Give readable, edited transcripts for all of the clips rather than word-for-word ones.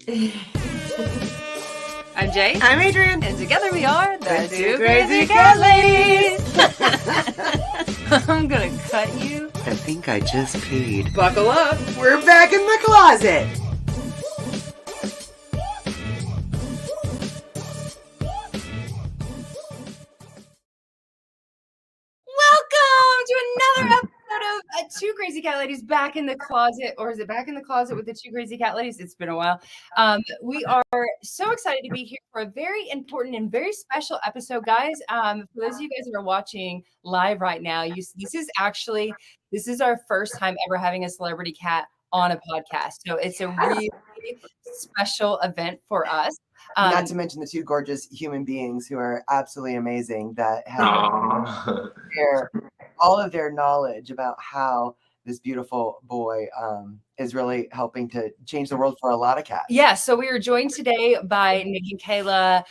I'm Jay. I'm Adrian. And together we are the Two Crazy Cat Ladies. I'm gonna cut you. I think I just peed. Buckle up. We're back in the closet. Welcome to another episode of Two Crazy Cat Ladies back in the closet. Or is it back in the closet with the Two Crazy Cat Ladies? It's been a while. We are so excited to be here for a very important and very special episode, guys. For those of you guys that are watching live right now, this is our first time ever having a celebrity cat on a podcast. So it's a really special event for us. Not to mention the two gorgeous human beings who are absolutely amazing that have all of their knowledge about how this beautiful boy is really helping to change the world for a lot of cats. Yeah, so we are joined today by Nick and Kayla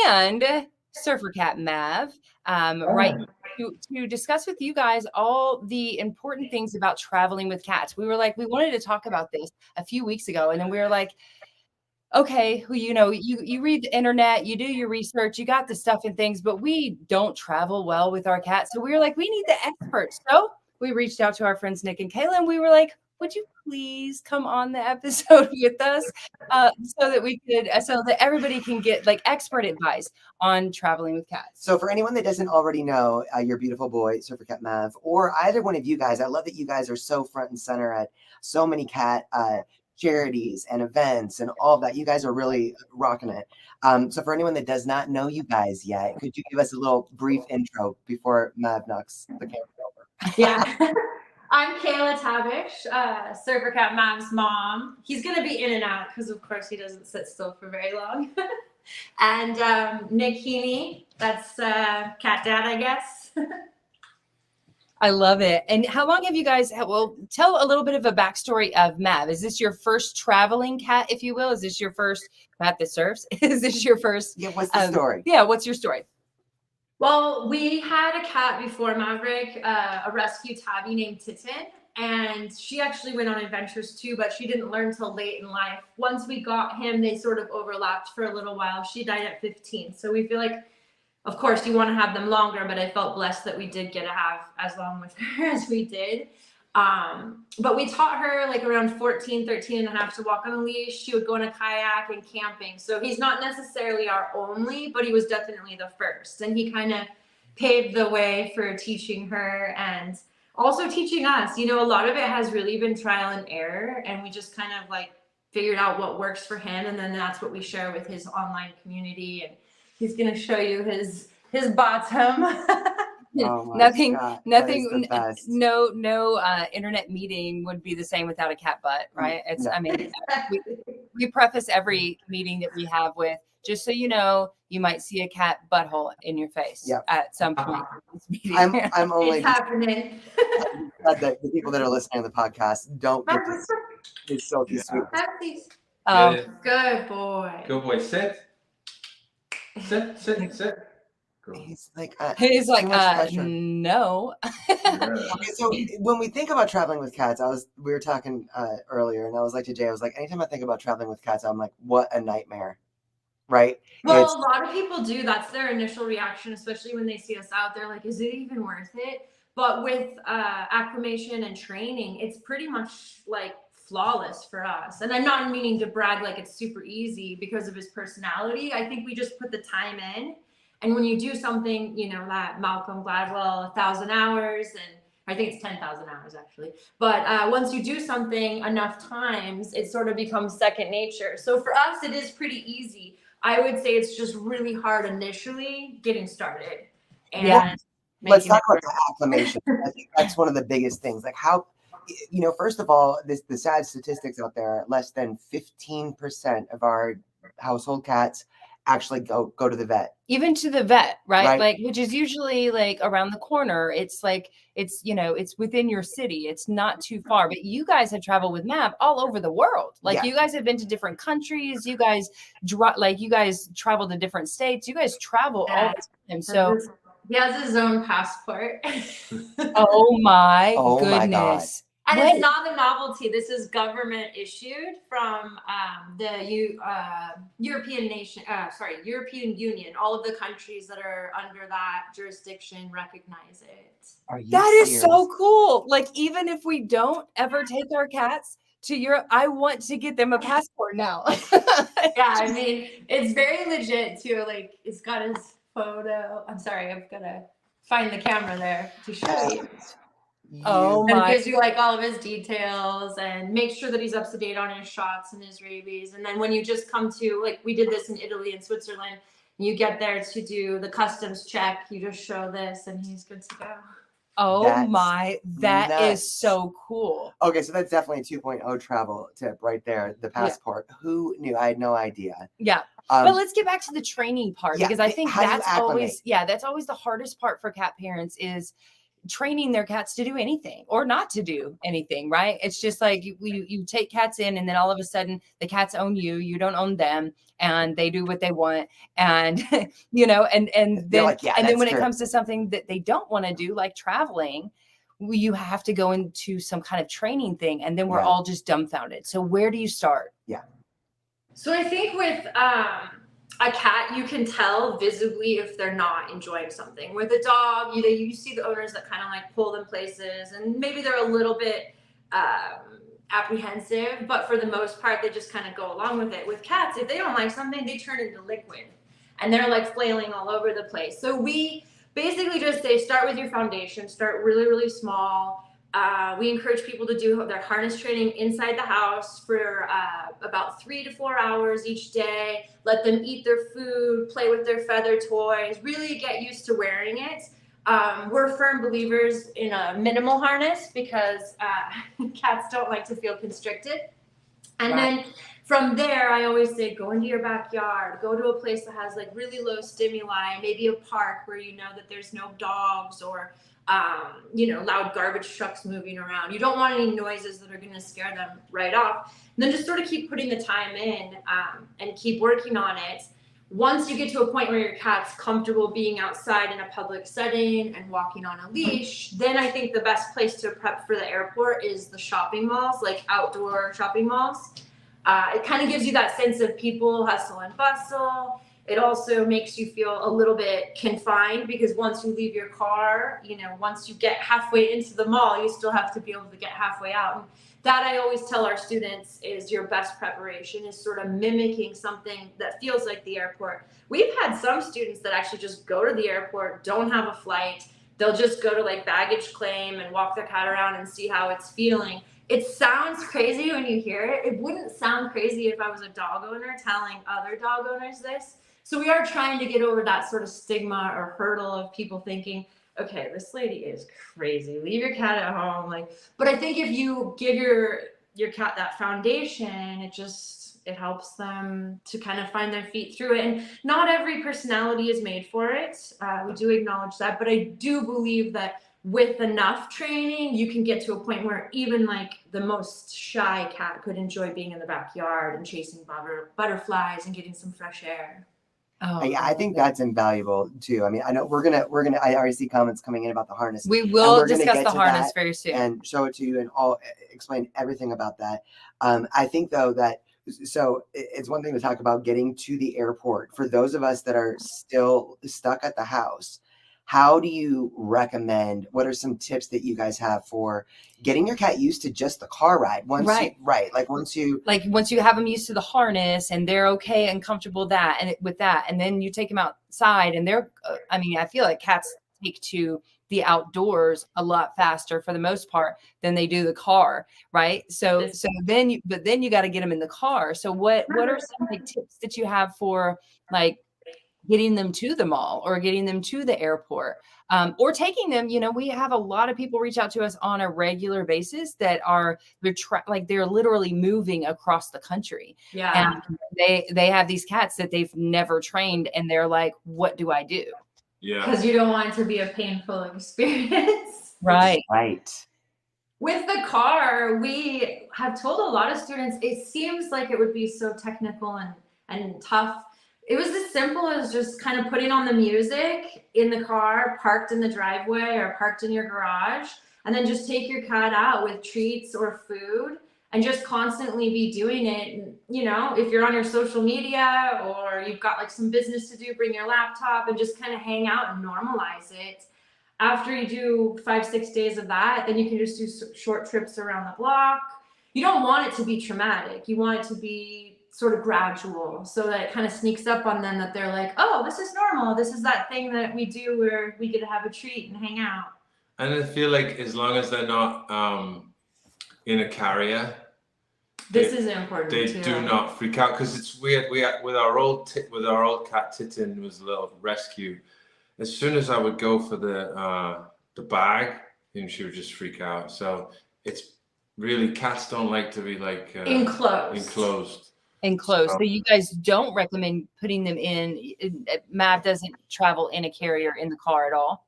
and SurferCat Mav, right, to discuss with you guys all the important things about traveling with cats. We wanted to talk about this a few weeks ago, and then we were like, okay, well, you read the internet, you do your research, you got the stuff and things, but we don't travel well with our cats. So we were like, we need the experts. So we reached out to our friends Nick and Kayla, and we were like, would you please come on the episode with us so that everybody can get like expert advice on traveling with cats. So for anyone that doesn't already know your beautiful boy, SurferCat Mav, or either one of you guys, I love that you guys are so front and center at so many cat charities and events and all of that. You guys are really rocking it. So for anyone that does not know you guys yet, could you give us a little brief intro before Mav knocks the camera over? Yeah. I'm Kayla Tabish, SurferCat Mav's mom. He's going to be in and out because, of course, he doesn't sit still for very long. And Nick Heaney, that's cat dad, I guess. I love it. And how long have you guys, tell a little bit of a backstory of Mav. Is this your first traveling cat, if you will? Is this your first cat that surfs? Is this your first? Yeah, what's the story? Yeah, what's your story? Well, we had a cat before Maverick, a rescue tabby named Titan, and she actually went on adventures too, but she didn't learn till late in life. Once we got him, they sort of overlapped for a little while. She died at 15. So we feel like, of course, you want to have them longer, but I felt blessed that we did get to have as long with her as we did. But we taught her like around 14, 13 and a half to walk on a leash. She would go on a kayak and camping. So he's not necessarily our only, but he was definitely the first. And he kind of paved the way for teaching her and also teaching us. You know, a lot of it has really been trial and error. And we just kind of like figured out what works for him. And then that's what we share with his online community. And he's going to show you his bottom. Oh nothing, no internet meeting would be the same without a cat butt, right? It's, No. I mean, we preface every meeting that we have with, just so you know, you might see a cat butthole in your face at some point. I'm only happening. the people that are listening to the podcast don't get this. It's so sweet. Good boy. Good boy. Sit. He's like, no. Okay, so when we think about traveling with cats, we were talking earlier, and I was like to Jay, I was like, anytime I think about traveling with cats, I'm like, what a nightmare, right? Well, a lot of people do. That's their initial reaction, especially when they see us out. They're like, is it even worth it? But with acclimation and training, it's pretty much like flawless for us. And I'm not meaning to brag like it's super easy because of his personality. I think we just put the time in. And when you do something, you know, that Malcolm Gladwell, 1,000 hours, and I think it's 10,000 hours actually. But once you do something enough times, it sort of becomes second nature. So for us, it is pretty easy. I would say it's just really hard initially getting started. And let's talk about the acclimation. I think that's one of the biggest things. Like how, you know, first of all, the sad statistics out there, less than 15% of our household cats actually go to the vet. Even to the vet, right? Like, which is usually like around the corner. It's like, it's, you know, it's within your city. It's not too far, but you guys have traveled with Mav all over the world. Like you guys have been to different countries. You guys travel to different states. You guys travel all the time. So he has his own passport. Oh my goodness. God. And it's not a novelty. This is government issued from the European Union. All of the countries that are under that jurisdiction recognize it. Are you That serious? is so cool. Like, even if we don't ever take our cats to Europe, I want to get them a passport now. Yeah, I mean, it's very legit too. Like, it's got his photo. I'm sorry, I've got to find the camera there to show you. Oh And my. it gives you like all of his details and make sure that he's up to date on his shots and his rabies. And then when you just come to, like, we did this in Italy and Switzerland, you get there to do the customs check, you just show this and he's good to go. Oh my, that is nuts. so cool. Okay, so that's definitely a 2.0 travel tip right there. The passport. Yeah. Who knew? I had no idea. Yeah. But let's get back to the training part, because I think that's always the hardest part for cat parents is training their cats to do anything or not to do anything, right? It's just like you take cats in and then all of a sudden the cats own you, you don't own them, and they do what they want. And you know, and then like, yeah, and then when true. It comes to something that they don't want to do, like traveling, you have to go into some kind of training thing, and then we're all just dumbfounded. So where do you start? Yeah. So I think with a cat, you can tell visibly if they're not enjoying something. With a dog, you see the owners that kind of like pull them places, and maybe they're a little bit apprehensive, but for the most part, they just kind of go along with it. With cats, if they don't like something, they turn into liquid, and they're like flailing all over the place. So we basically just say, start with your foundation, start really, really small. We encourage people to do their harness training inside the house for about 3 to 4 hours each day. Let them eat their food, play with their feather toys, really get used to wearing it. We're firm believers in a minimal harness because cats don't like to feel constricted. And then from there, I always say, go into your backyard, go to a place that has like really low stimuli, maybe a park where you know that there's no dogs or loud garbage trucks moving around. You don't want any noises that are going to scare them right off. And then just sort of keep putting the time in and keep working on it. Once you get to a point where your cat's comfortable being outside in a public setting and walking on a leash, then I think the best place to prep for the airport is the shopping malls, like outdoor shopping malls. It kind of gives you that sense of people, hustle and bustle. It also makes you feel a little bit confined because once you leave your car, once you get halfway into the mall, you still have to be able to get halfway out. And that I always tell our students is your best preparation is sort of mimicking something that feels like the airport. We've had some students that actually just go to the airport, don't have a flight. They'll just go to like baggage claim and walk their cat around and see how it's feeling. It sounds crazy when you hear it. It wouldn't sound crazy if I was a dog owner telling other dog owners this. So we are trying to get over that sort of stigma or hurdle of people thinking, okay, this lady is crazy. Leave your cat at home. But I think if you give your cat that foundation, it helps them to kind of find their feet through it. And not every personality is made for it. We do acknowledge that, but I do believe that with enough training, you can get to a point where even like the most shy cat could enjoy being in the backyard and chasing butterflies and getting some fresh air. Oh, yeah, I think that's invaluable too. I mean, I know we're gonna. I already see comments coming in about the harness. We will discuss the harness very soon and show it to you and explain everything about that. I think though that it's one thing to talk about getting to the airport. For those of us that are still stuck at the house, how do you recommend? What are some tips that you guys have for getting your cat used to just the car ride? Once you have them used to the harness and they're okay and comfortable with that, and then you take them outside and they're. I feel like cats take to the outdoors a lot faster for the most part than they do the car, right? So then you got to get them in the car. So what are some tips that you have for like getting them to the mall or getting them to the airport or taking them, we have a lot of people reach out to us on a regular basis that they're literally moving across the country. Yeah. And they have these cats that they've never trained and they're like, what do I do? Yeah. Because you don't want it to be a painful experience. Right. With the car, we have told a lot of students, it seems like it would be so technical and tough. It was as simple as just kind of putting on the music in the car, parked in the driveway or parked in your garage, and then just take your cat out with treats or food and just constantly be doing it. And, you know, if you're on your social media or you've got like some business to do, bring your laptop and just kind of hang out and normalize it. After you do 5-6 days of that, then you can just do short trips around the block. You don't want it to be traumatic. You want it to be sort of gradual, so that it kind of sneaks up on them, that they're like, oh, this is normal. This is that thing that we do where we get to have a treat and hang out. And I feel like as long as they're not in a carrier, this is important. They do not freak out, because it's weird. We with our old cat Titin was a little rescue. As soon as I would go for the bag, and she would just freak out. So it's really, cats don't like to be like enclosed. So you guys don't recommend putting them in. Mav doesn't travel in a carrier in the car at all.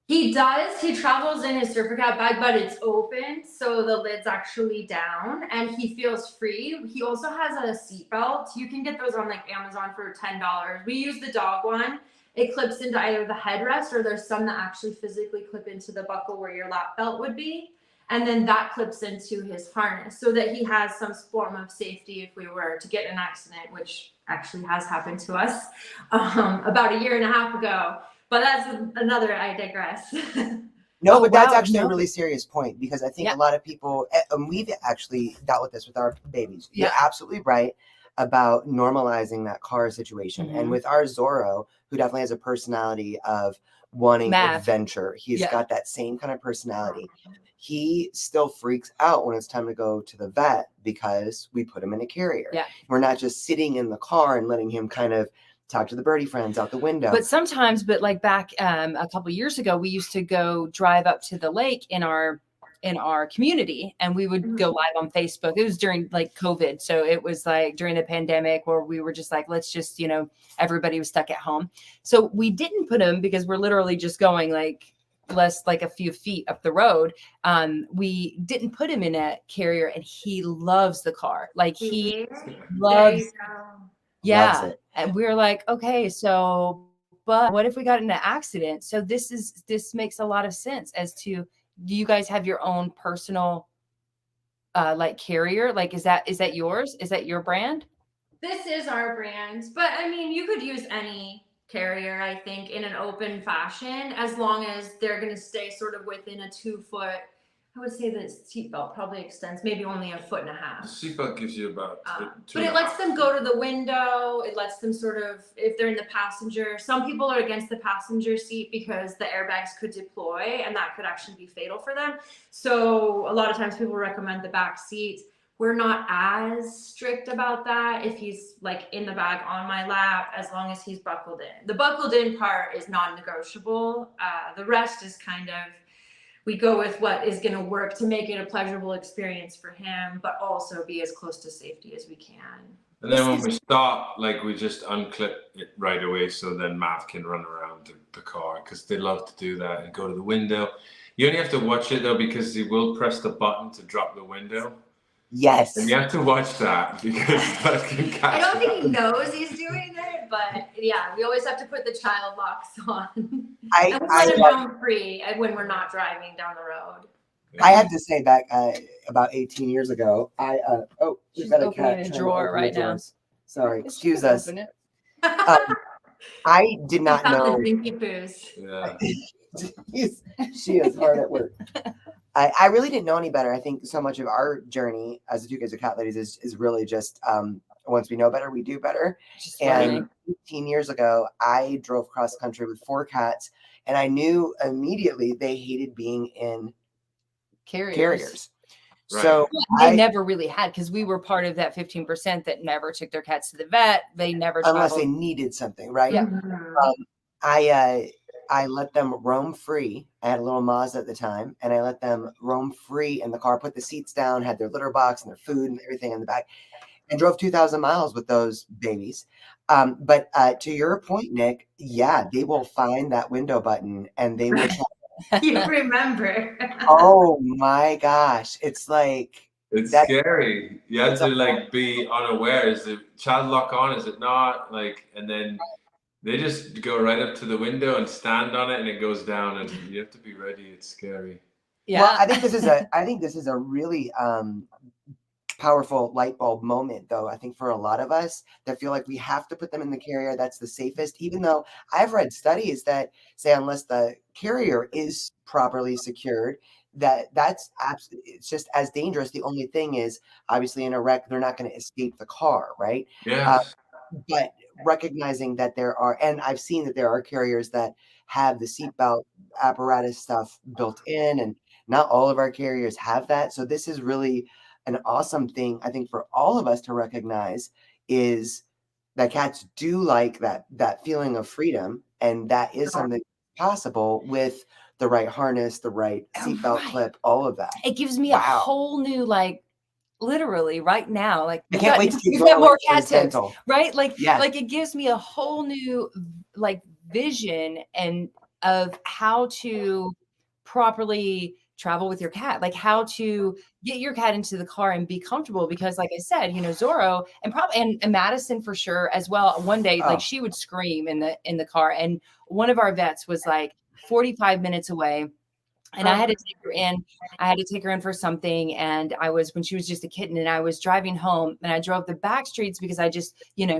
He does. He travels in his SurferCat bag, but it's open, so the lid's actually down, and he feels free. He also has a seatbelt. You can get those on like Amazon for $10. We use the dog one. It clips into either the headrest, or there's some that actually physically clip into the buckle where your lap belt would be. And then that clips into his harness, so that he has some form of safety if we were to get in an accident, which actually has happened to us about 1.5 years ago. But that's another, I digress. No, but that's actually a really serious point, because I think a lot of people, and we've actually dealt with this with our babies. You're absolutely right about normalizing that car situation. Mm-hmm. And with our Zorro, who definitely has a personality of wanting adventure, he's got that same kind of personality. He still freaks out when it's time to go to the vet, because we put him in a carrier. Yeah. We're not just sitting in the car and letting him kind of talk to the birdie friends out the window. But sometimes, like back a couple years ago, we used to go drive up to the lake in our community, and we would go live on Facebook. It was during like COVID. So it was like during the pandemic, where we were just like, let's just, everybody was stuck at home. So we didn't put him, because we're literally just going like a few feet up the road. We didn't put him in a carrier, and he loves the car. Like he loves and we were like, okay, so, but what if we got in an accident? So this makes a lot of sense as to, do you guys have your own personal like carrier? Like, is that yours? Is that your brand? This is our brand, but I mean, you could use any carrier, I think, in an open fashion, as long as they're going to stay sort of within a 2-foot. I would say the seatbelt probably extends maybe only 1.5 feet. The seatbelt gives you about but it lets them go to the window. It lets them sort of, if they're in the passenger, some people are against the passenger seat because the airbags could deploy, and that could actually be fatal for them. So a lot of times people recommend the back seat. We're not as strict about that if he's like in the bag on my lap, as long as he's buckled in. The buckled in part is non-negotiable. The rest is kind of, we go with what is going to work to make it a pleasurable experience for him, but also be as close to safety as we can. And then when we stop, like, we just unclip it right away, so then Mav can run around the car, because they love to do that and go to the window. You only have to watch it though, because he will press the button to drop the window. Yes. And you have to watch that, because that can catch I don't think he knows he's doing it, but yeah, we always have to put the child locks on. And we let him roam free when we're not driving down the road. I had to say back about 18 years ago, she's opening a drawer right now. Sorry, excuse us. I did not know. The Dinky Poos. Yeah. She is hard at work. I really didn't know any better. I think so much of our journey as the Two Kids of Cat Ladies is really just once we know better, we do better. And 15 years ago, I drove cross country with 4 cats, and I knew immediately they hated being in carriers. Right. So they never really had, because we were part of that 15% that never took their cats to the vet. They never unless they needed something, right? Yeah. I let them roam free. I had a little Mazda at the time, and I let them roam free in the car, put the seats down, had their litter box and their food and everything in the back, and drove 2,000 miles with those babies. But to your point, Nick, they will find that window button, and they will you remember. Oh my gosh. It's like, it's scary. You have to like be unaware. Is the child lock on? Is it not? Like, and then they just go right up to the window and stand on it, and it goes down, and you have to be ready. It's scary. Yeah. Well, I think this is a really powerful light bulb moment, though. I think for a lot of us that feel like we have to put them in the carrier, that's the safest, even though I've read studies that say unless the carrier is properly secured, it's just as dangerous. The only thing is, obviously, in a wreck, they're not going to escape the car, right? Yes. But recognizing that there are, and I've seen that there are carriers that have the seatbelt apparatus stuff built in, and not all of our carriers have that. So this is really an awesome thing, I think, for all of us to recognize, is that cats do like that feeling of freedom, and that is something possible with the right harness, the right seatbelt clip, all of that. It gives me a whole new, like, literally right now, like I can't wait to see we've got more cat tips, dental. right? Like it gives me a whole new like vision and of how to properly travel with your cat, like how to get your cat into the car and be comfortable. Because like I said, you know, Zorro and probably and Madison for sure as well. One day, like she would scream in the car, and one of our vets was like 45 minutes away. And I had to take her in. I had to take her in for something. And I was, when she was just a kitten, and I was driving home, and I drove the back streets because I just, you know,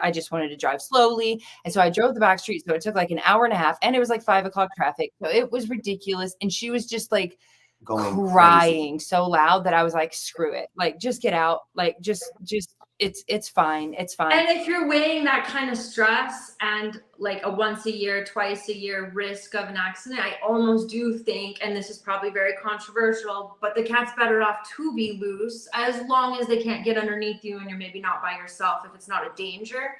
I just wanted to drive slowly. And so I drove the back streets. So it took like an hour and a half, and it was like 5 o'clock traffic. So it was ridiculous. And she was just like crying so loud that I was like, screw it. Like, just get out. Like, just it's fine. It's fine. And if you're weighing that kind of stress and like a once a year, twice a year risk of an accident, I almost do think, and this is probably very controversial, but the cat's better off to be loose as long as they can't get underneath you and you're maybe not by yourself if it's not a danger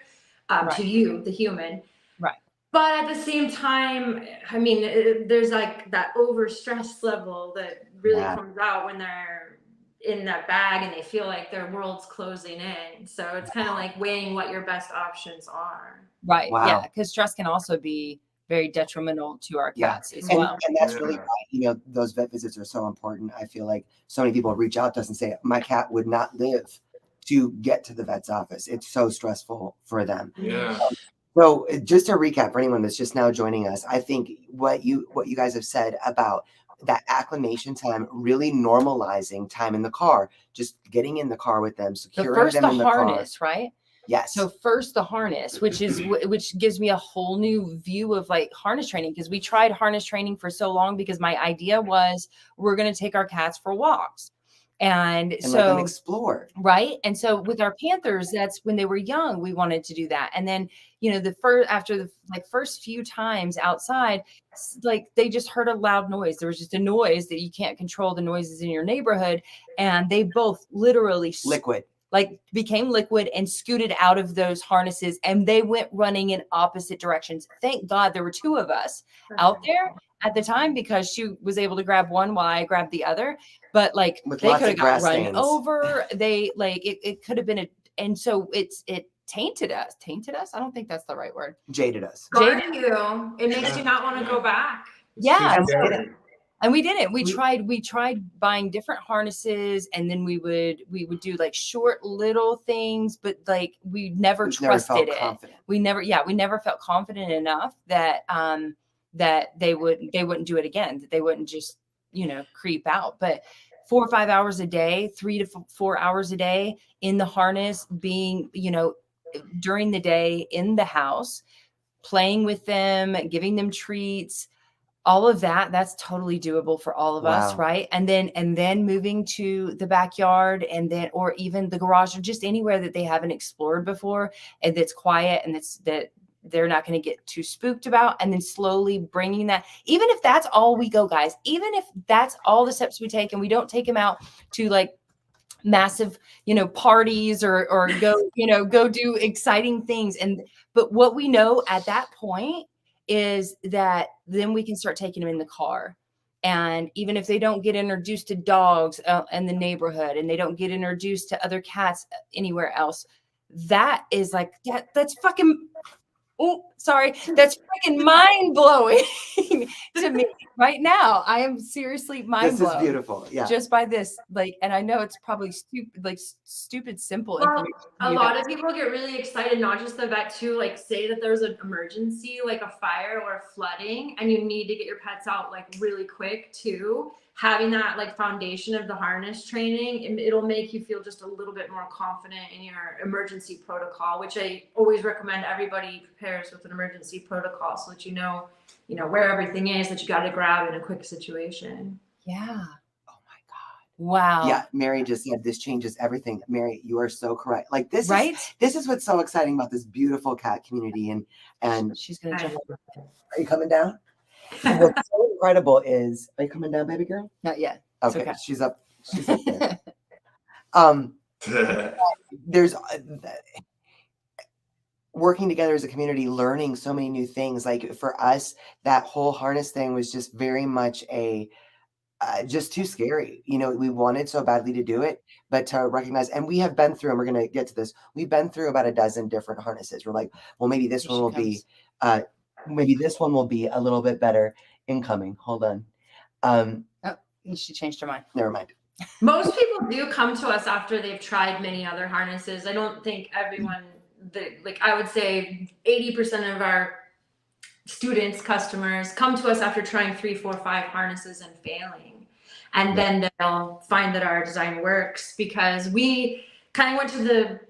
to you, the human. Right. But at the same time, I mean, there's like that overstress level that really comes out when they're in that bag and they feel like their world's closing in. So it's kind of like weighing what your best options are. Right. Yeah. Because stress can also be very detrimental to our cats as well. And that's really why, you know, those vet visits are so important. I feel like so many people reach out to us and say, my cat would not live to get to the vet's office. It's so stressful for them. Yeah. So just to recap for anyone that's just now joining us, I think what you guys have said about that acclimation time, really normalizing time in the car, just getting in the car with them, securing them in the harness, car. right? Yes. So first the harness, which gives me a whole new view of like harness training, because we tried harness training for so long because my idea was we're going to take our cats for walks. And so let them explore. Right. And so with our Panthers, that's when they were young, we wanted to do that. And then, you know, after the first few times outside, like they just heard a loud noise. There was just a noise that you can't control, the noises in your neighborhood. And they both literally became liquid and scooted out of those harnesses, and they went running in opposite directions. Thank God there were 2 of us out there at the time, because she was able to grab one while I grabbed the other. But like they could have got run over. They like it could have been and so it tainted us. I don't think that's the right word. Jaded us. Jaded you. It makes you not want to go back. Yeah. And we didn't. We tried buying different harnesses, and then we would do like short little things, but like we never trusted it. Confident. We never felt confident enough that that they wouldn't do it again, that they wouldn't just, you know, creep out. But 4 or 5 hours a day, 3 to 4 hours a day in the harness, being, you know, during the day in the house, playing with them, giving them treats, all of that's totally doable for all of us. Right. And then moving to the backyard, and then, or even the garage, or just anywhere that they haven't explored before, and that's quiet, and that they're not going to get too spooked about. And then slowly bringing that, even if that's all we go, guys, even if that's all the steps we take, and we don't take them out to like massive, you know, parties or go, you know, go do exciting things. But what we know at that point is that then we can start taking them in the car. And even if they don't get introduced to dogs in the neighborhood, and they don't get introduced to other cats anywhere else, that is like, that's fucking Oh, sorry. That's freaking mind blowing to me right now. I am seriously mind This is blown beautiful. Yeah. just by this. Like, and I know it's probably stupid, like stupid, simple Well, information. a you lot guys- of people get really excited, not just the vet too, like say that there's an emergency, like a fire or a flooding, and you need to get your pets out like really quick too. Having that like foundation of the harness training, it'll make you feel just a little bit more confident in your emergency protocol, which I always recommend everybody prepares with an emergency protocol so that you know where everything is that you got to grab in a quick situation. Yeah. Oh my God. Wow. Yeah, Mary just said this changes everything. Mary, you are so correct. Like this Right? this is what's so exciting about this beautiful cat community. And She's gonna jump over. are you coming down? What's so incredible is, are you coming down, baby girl? Not yet. It's Okay, okay. she's up there. There's working together as a community, learning so many new things. Like for us, that whole harness thing was just very much a just too scary. You know, we wanted so badly to do it, but to recognize, and we have been through, and we're going to get to this, we've been through about a dozen different harnesses. We're like, well, maybe this Here one she will comes. be, maybe this one will be a little bit better incoming. Hold on. She changed her mind. Never mind. Most people do come to us after they've tried many other harnesses. I don't think everyone, like I would say 80% of our students, customers come to us after trying 3, 4, 5 harnesses and failing. And then they'll find that our design works because we kind of went to the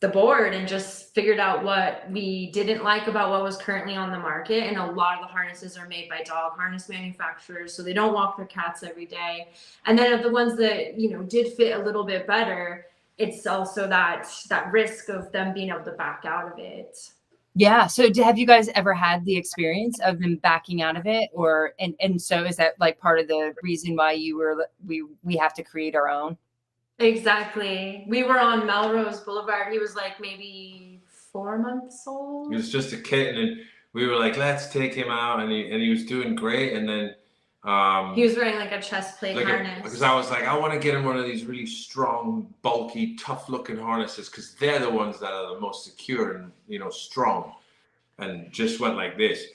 board and just figured out what we didn't like about what was currently on the market. And a lot of the harnesses are made by dog harness manufacturers, so they don't walk their cats every day. And then of the ones that did fit a little bit better, it's also that risk of them being able to back out of it. Yeah. So have you guys ever had the experience of them backing out of it, or and so is that like part of the reason why we have to create our own? Exactly. We were on Melrose Boulevard. He was like maybe 4 months old. He was just a kitten, and we were like, let's take him out, and he was doing great, and then he was wearing like a chest plate harness. Because I was like, I want to get him one of these really strong, bulky, tough-looking harnesses because they're the ones that are the most secure and strong. And just went like this,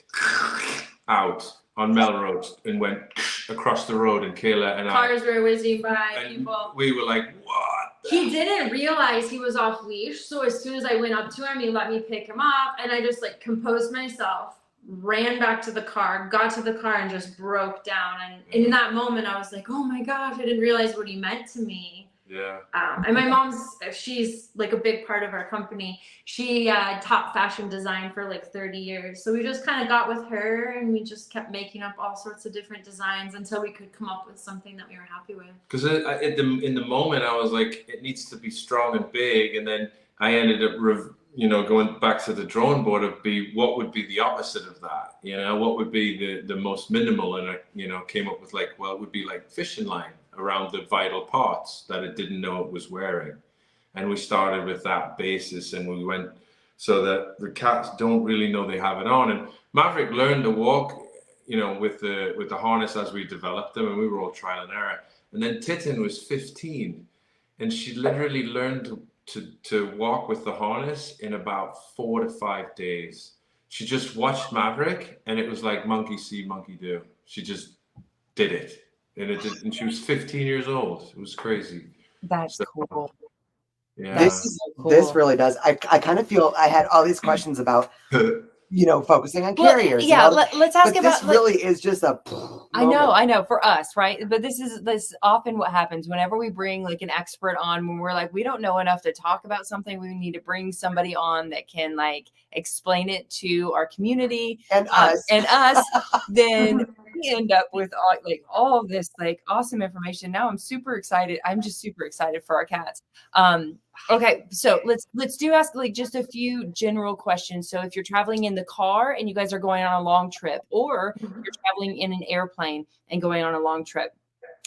out on Melrose, and went across the road, and Kayla and cars were whizzing by, and people. We were like, what? He didn't realize he was off leash, so as soon as I went up to him, he let me pick him up, and I just like composed myself, ran back to the car, got to the car, and just broke down. And in that moment, I was like, oh my gosh, I didn't realize what he meant to me. Yeah. And my she's like a big part of our company. She taught fashion design for like 30 years. So we just kind of got with her and we just kept making up all sorts of different designs until we could come up with something that we were happy with. Because in the moment, I was like, it needs to be strong and big. And then I ended up, going back to the drawing board of what would be the opposite of that? What would be the most minimal? And I, came up with like, well, it would be like fishing line around the vital parts that it didn't know it was wearing. And we started with that basis, and we went so that the cats don't really know they have it on. And Maverick learned to walk, with the harness as we developed them, and we were all trial and error. And then Titin was 15, and she literally learned to walk with the harness in about 4 to 5 days. She just watched Maverick, and it was like monkey see, monkey do. She just did it. And she was 15 years old. It was crazy. That's cool. Yeah. This really does. I kind of feel I had all these questions about focusing on carriers. Yeah, let's ask about this really is just a I know for us, right? But this often what happens whenever we bring like an expert on, when we're like, we don't know enough to talk about something, we need to bring somebody on that can like explain it to our community and us. Then we end up with all of this like awesome information. Now I'm super excited. I'm just super excited for our cats. Okay, so let's ask like just a few general questions. So if you're traveling in the car and you guys are going on a long trip, or you're traveling in an airplane and going on a long trip,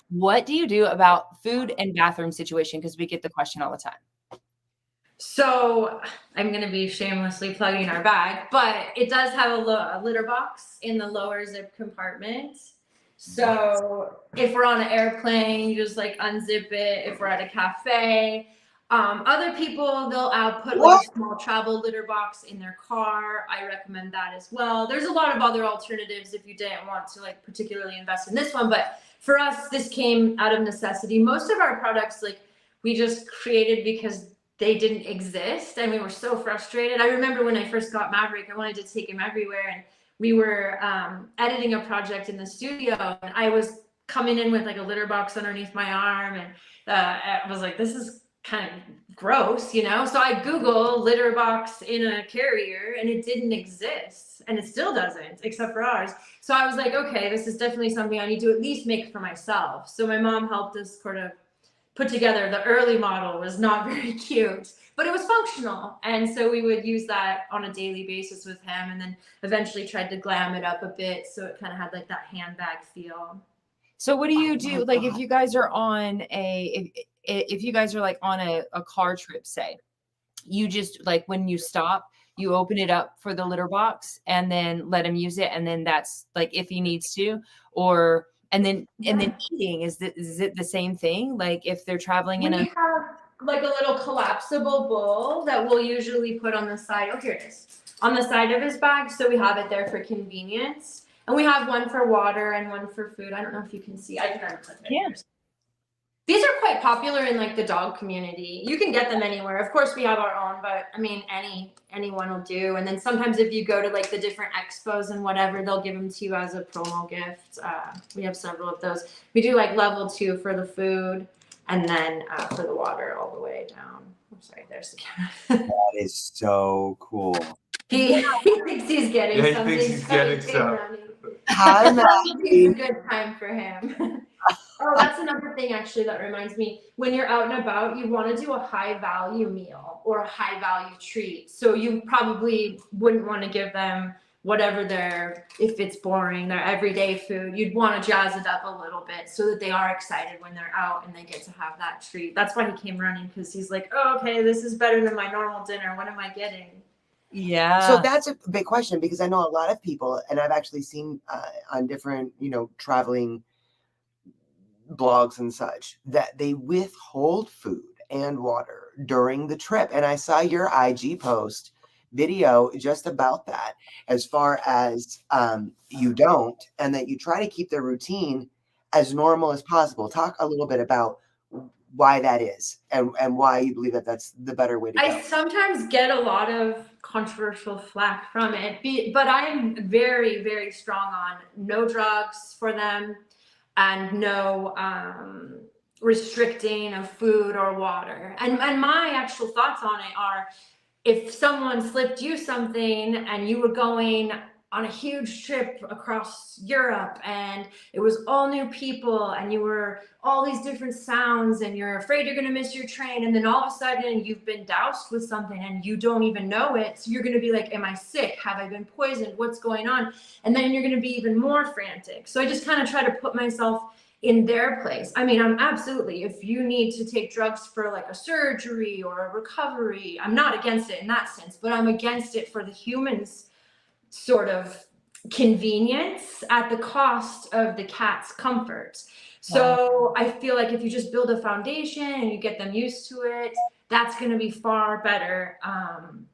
what do you do about food and bathroom situation? Because we get the question all the time. So I'm going to be shamelessly plugging our bag, but it does have a litter box in the lower zip compartment. So if we're on an airplane, you just like unzip it. If we're at a cafe, Other people, they'll put like What? a small travel litter box in their car. I recommend that as well. There's a lot of other alternatives if you didn't want to like particularly invest in this one, but for us, this came out of necessity. Most of our products, like we just created because they didn't exist and we were so frustrated. I remember when I first got Maverick, I wanted to take him everywhere, and we were editing a project in the studio, and I was coming in with like a litter box underneath my arm, and I was like, this is kind of gross, you know? So I Google litter box in a carrier, and it didn't exist, and it still doesn't, except for ours. So I was like, okay, this is definitely something I need to at least make for myself. So my mom helped us sort of put together. The early model was not very cute, but it was functional. And so we would use that on a daily basis with him, and then eventually tried to glam it up a bit so it kind of had like that handbag feel. So what do you do? Like if you guys are on if you guys are like on a car trip, say, you just like when you stop, you open it up for the litter box and then let him use it. And then that's like if he needs to, or and then eating, is it the same thing? Like if they're traveling in We a have like a little collapsible bowl that we'll usually put on the side. Oh, here it is. On the side of his bag. So we have it there for convenience. And we have one for water and one for food. I don't know if you can see. I can unclip it. Yeah. These are quite popular in like the dog community. You can get them anywhere. Of course, we have our own, but I mean, anyone will do. And then sometimes if you go to like the different expos and whatever, they'll give them to you as a promo gift. We have several of those. We do like level 2 for the food, and then for the water all the way down. I'm sorry, there's the camera. That is so cool. He thinks he's getting something. He thinks he's getting something. Hi, It's a Maggie. good time for him. Oh, that's another thing actually that reminds me. When you're out and about, you want to do a high value meal or a high value treat. So you probably wouldn't want to give them whatever if it's boring, their everyday food. You'd want to jazz it up a little bit so that they are excited when they're out and they get to have that treat. That's why he came running, because he's like, oh, okay, this is better than my normal dinner. What am I getting? yeah. So that's a big question, because I know a lot of people, and I've actually seen on different, traveling blogs and such, that they withhold food and water during the trip. And I saw your IG post video just about that, as far as you don't, and that you try to keep the routine as normal as possible. Talk a little bit about why that is, and why you believe that that's the better way to go. I sometimes get a lot of controversial flack from it, but I am very, very strong on no drugs for them and no restricting of food or water. And my actual thoughts on it are, if someone slipped you something and you were going on a huge trip across Europe and it was all new people and you were all these different sounds and you're afraid you're going to miss your train, and then all of a sudden you've been doused with something and you don't even know it, so you're going to be like, am I sick? Have I been poisoned? What's going on? And then you're going to be even more frantic. So I just kind of try to put myself in their place. I mean, I'm absolutely, if you need to take drugs for like a surgery or a recovery, I'm not against it in that sense, but I'm against it for the humans sort of convenience at the cost of the cat's comfort. So I feel like if you just build a foundation and you get them used to it, that's going to be far better,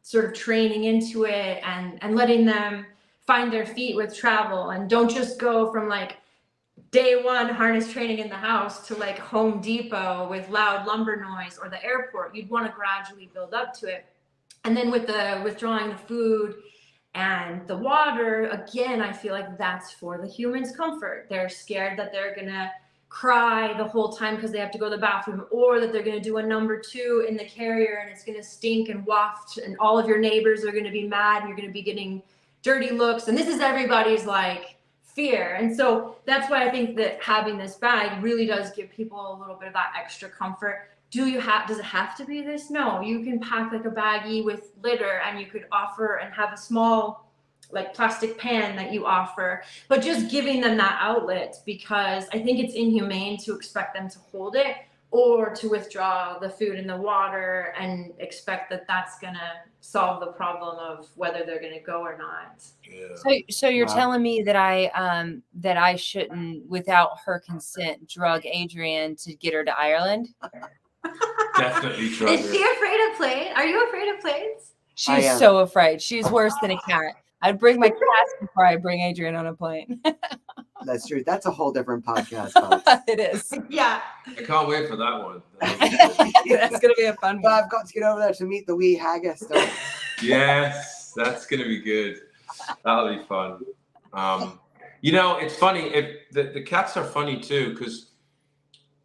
sort of training into it and letting them find their feet with travel, and don't just go from like day one harness training in the house to like Home Depot with loud lumber noise or the airport. You'd want to gradually build up to it. And then with the withdrawing the food and the water, again, I feel like that's for the human's comfort. They're scared that they're gonna cry the whole time because they have to go to the bathroom, or that they're gonna do a number 2 in the carrier and it's gonna stink and waft and all of your neighbors are gonna be mad and you're gonna be getting dirty looks. And this is everybody's like fear. And so that's why I think that having this bag really does give people a little bit of that extra comfort. Does it have to be this? No, you can pack like a baggie with litter, and you could offer and have a small like plastic pan that you offer, but just giving them that outlet, because I think it's inhumane to expect them to hold it or to withdraw the food and the water and expect that that's gonna solve the problem of whether they're gonna go or not. Yeah. So you're Wow. telling me that I shouldn't, without her consent, drug Adrienne to get her to Ireland? Definitely try Is she it. afraid of planes? Are you afraid of planes? She's am. so afraid. She's worse than a cat. I'd bring my cats before I bring Adrian on a plane. That's true. That's a whole different podcast, folks. It is. Yeah. I can't wait for that one. That's gonna be a fun But one. I've got to get over there to meet the wee haggis. Yes, that's gonna be good. That'll be fun. You know, it's funny. If the cats are funny too, because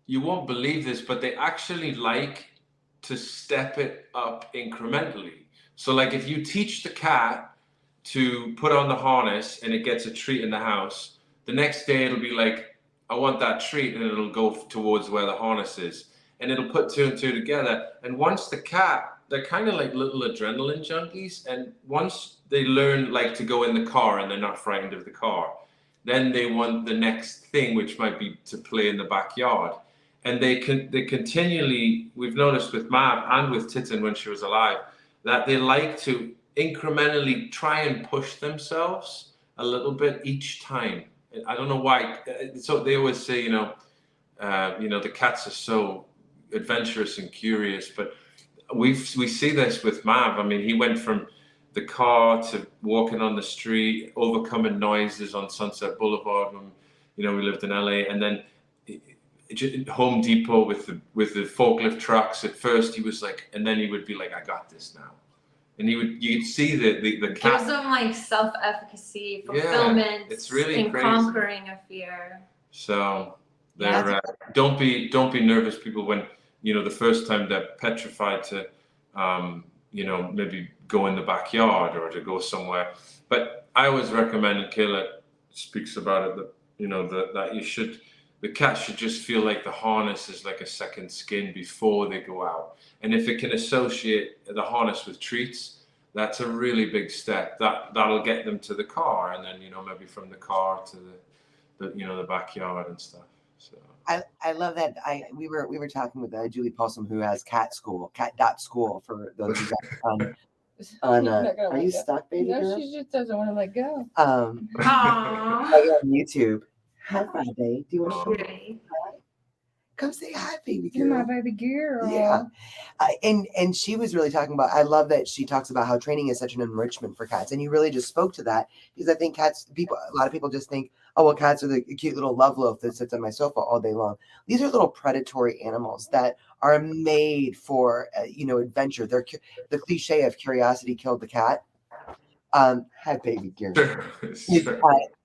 you won't believe this, but they actually like to step it up incrementally. So, like, if you teach the cat to put on the harness and it gets a treat in the house, the next day it'll be like, I want that treat, and it'll go towards where the harness is, and it'll put two and two together. And once the cat, they're kind of like little adrenaline junkies, and once they learn like to go in the car and they're not frightened of the car, then they want the next thing, which might be to play in the backyard. And they continually, we've noticed with Mav and with Titan when she was alive, that they like to incrementally try and push themselves a little bit each time. I don't know why. So they always say, the cats are so adventurous and curious, but we see this with Mav. I mean, he went from the car to walking on the street, overcoming noises on Sunset Boulevard when, we lived in LA, and then Home Depot with the forklift trucks. At first he was like, and then he would be like, I got this now. And you'd see the cat. Gives them like self-efficacy, fulfillment, it's really and crazy. conquering a fear. So don't be nervous, people, when the first time they're petrified to maybe go in the backyard or to go somewhere. But I always recommend, and Kayla speaks about it, that the cat should just feel like the harness is like a second skin before they go out. And if it can associate the harness with treats, that's a really big step. That'll get them to the car, and then maybe from the car to the backyard and stuff. So I love that. We were talking with Julie Possum, who has cat.school for those who on are you stuck, baby girl? No, she just doesn't want to let go. On YouTube. Hi, baby. Do you want to come say hi, baby girl? You're my baby girl. Yeah. And she was really talking about, I love that she talks about how training is such an enrichment for cats. And you really just spoke to that, because I think a lot of people just think, oh, well, cats are the cute little love loaf that sits on my sofa all day long. These are little predatory animals that are made for, adventure. They're the cliche of curiosity killed the cat. Hi, baby girl. Sure.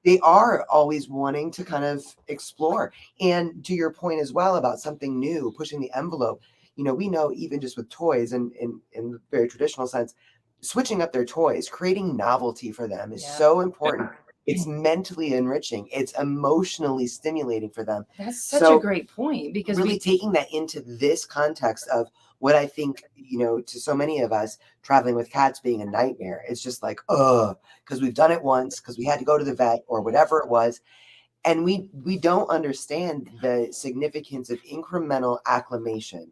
They are always wanting to kind of explore. And to your point as well about something new, pushing the envelope, we know even just with toys and in the very traditional sense, switching up their toys, creating novelty for them is so important. It's mentally enriching. It's emotionally stimulating for them. That's such a great point, because really taking that into this context of what I think, to so many of us, traveling with cats being a nightmare. It's just like, because we've done it once, because we had to go to the vet or whatever it was. And we don't understand the significance of incremental acclimation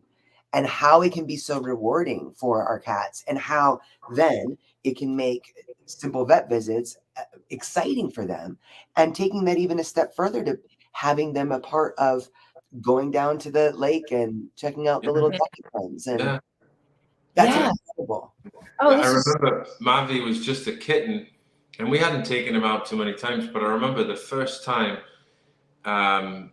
and how it can be so rewarding for our cats, and how then it can make simple vet visits exciting for them, and taking that even a step further to having them a part of going down to the lake and checking out the little ducky ponds. And that's incredible. I remember Mavi was just a kitten, and we hadn't taken him out too many times, but I remember the first time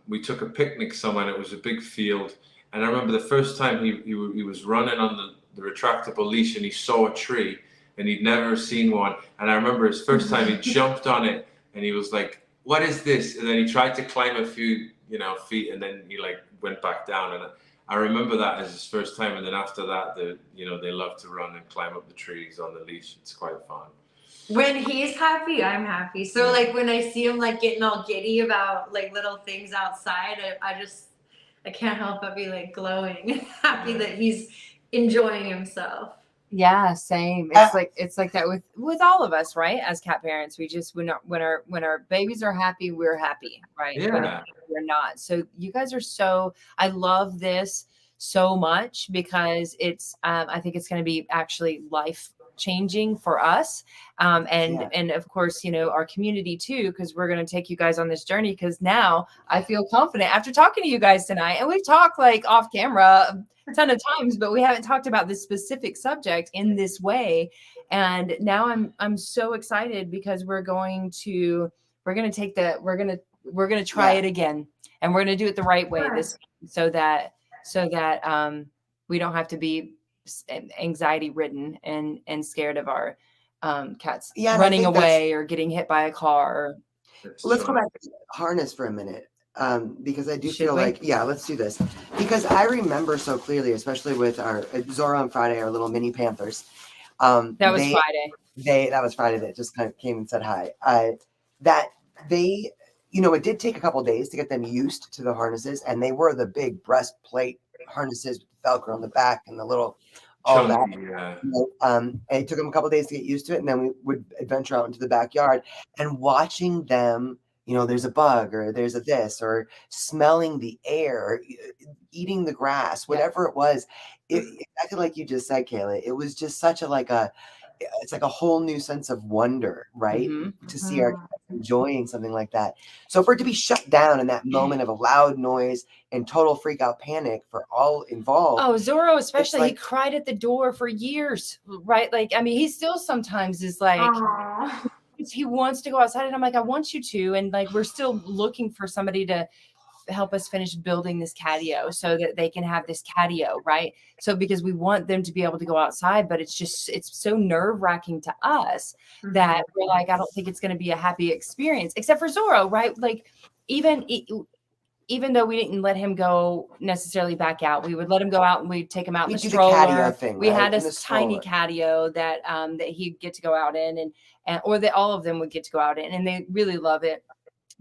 we took a picnic somewhere, and it was a big field. And I remember the first time he was running on the retractable leash, and he saw a tree, and he'd never seen one. And I remember his first time he jumped on it, and he was like, what is this? And then he tried to climb a few feet, and then he went back down. And I remember that as his first time. And then after that, they love to run and climb up the trees on the leash. It's quite fun. When he's happy, I'm happy. So when I see him getting all giddy about little things outside, I can't help but be glowing, happy that he's enjoying himself. Yeah, same. It's like that with all of us, right? As cat parents, we just when our babies are happy, we're happy, right? Yeah. When we're not. So you guys are I love this so much, because it's I think it's going to be actually life changing for us. And of course, you know, our community too, because we're going to take you guys on this journey. Because now I feel confident after talking to you guys tonight, and we've talked like off camera a ton of times, but we haven't talked about this specific subject in this way. And now I'm so excited because we're going to try it again, and we're going to do it the right way this, so that we don't have to be anxiety ridden and scared of our cats running away or getting hit by a car. Let's go back to harness for a minute. Because I do feel like, let's do this. Because I remember so clearly, especially with our Zorro and Friday, our little mini Panthers. That was Friday. That was Friday that just kind of came and said hi. That they, you know, it did take a couple of days to get them used to the harnesses, and they were the big breastplate harnesses with the Velcro on the back and the little all that. Yeah. And it took them a couple of days to get used to it, and then we would adventure out into the backyard and watching them. You know, there's a bug or there's a this, or smelling the air, eating the grass, whatever it was. Exactly like you just said, Kayla, it was just such it's like a whole new sense of wonder, right? To see our cats enjoying something like that. So for it to be shut down in that moment of a loud noise and total freak out panic for all involved. Oh, Zorro, especially, like, he cried at the door for years, right? Like, I mean, he still sometimes is like, he wants to go outside, and I'm like, I want you to. And like, we're still looking for somebody to help us finish building this catio so that they can have this catio, right? So because we want them to be able to go outside, but it's so nerve-wracking to us that we're like, I don't think it's going to be a happy experience, except for Zorro, right? Like, even though we didn't let him go necessarily back out, we would let him go out and we'd take him out in the stroller. Catio thing, we had a tiny catio that he'd get to go out in, or that all of them would get to go out in, and they really love it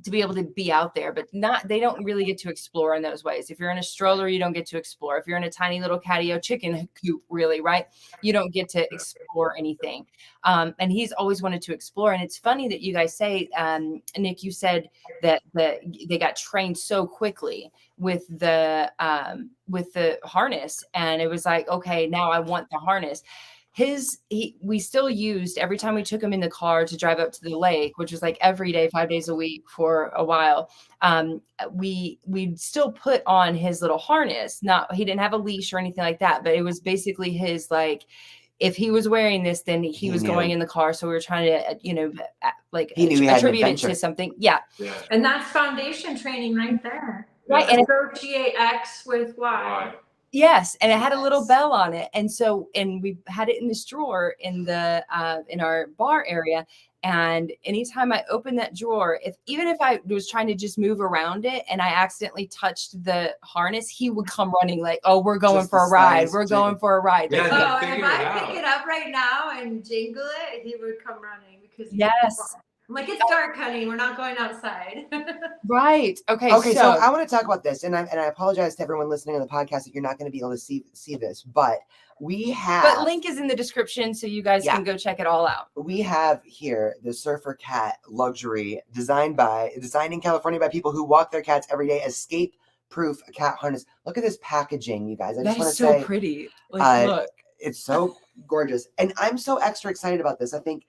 to be able to be out there, but they don't really get to explore in those ways. If you're in a stroller, you don't get to explore. If you're in a tiny little catio chicken coop, really, right? You don't get to explore anything. And he's always wanted to explore. And it's funny that you guys say, Nick, you said that they got trained so quickly with the harness. And it was like, okay, now I want the harness. We still used, every time we took him in the car to drive up to the lake, which was like every day, 5 days a week for a while, we'd still put on his little harness. He didn't have a leash or anything like that, but it was basically his, like, if he was wearing this, then he was going in the car. So we were trying to, like, attribute it to something. Yeah. And that's foundation training right there. Right. And associate X with Y. Yes, and it had a little bell on it, and we had it in this drawer in our bar area. And anytime I opened that drawer, even if I was trying to just move around it and I accidentally touched the harness, he would come running like, "Oh, we're going for a ride. We're going for a ride." Yeah, if I pick it up right now and jingle it, he would come running because I'm like, it's dark, honey. We're not going outside. Right. Okay. So I want to talk about this, and I apologize to everyone listening on the podcast that you're not going to be able to see this, but we have. But link is in the description, so you guys can go check it all out. We have here the SurferCat luxury designed in California by people who walk their cats every day. Escape-proof cat harness. Look at this packaging, you guys. That is so pretty. Like, look, it's so gorgeous, and I'm so extra excited about this. I think.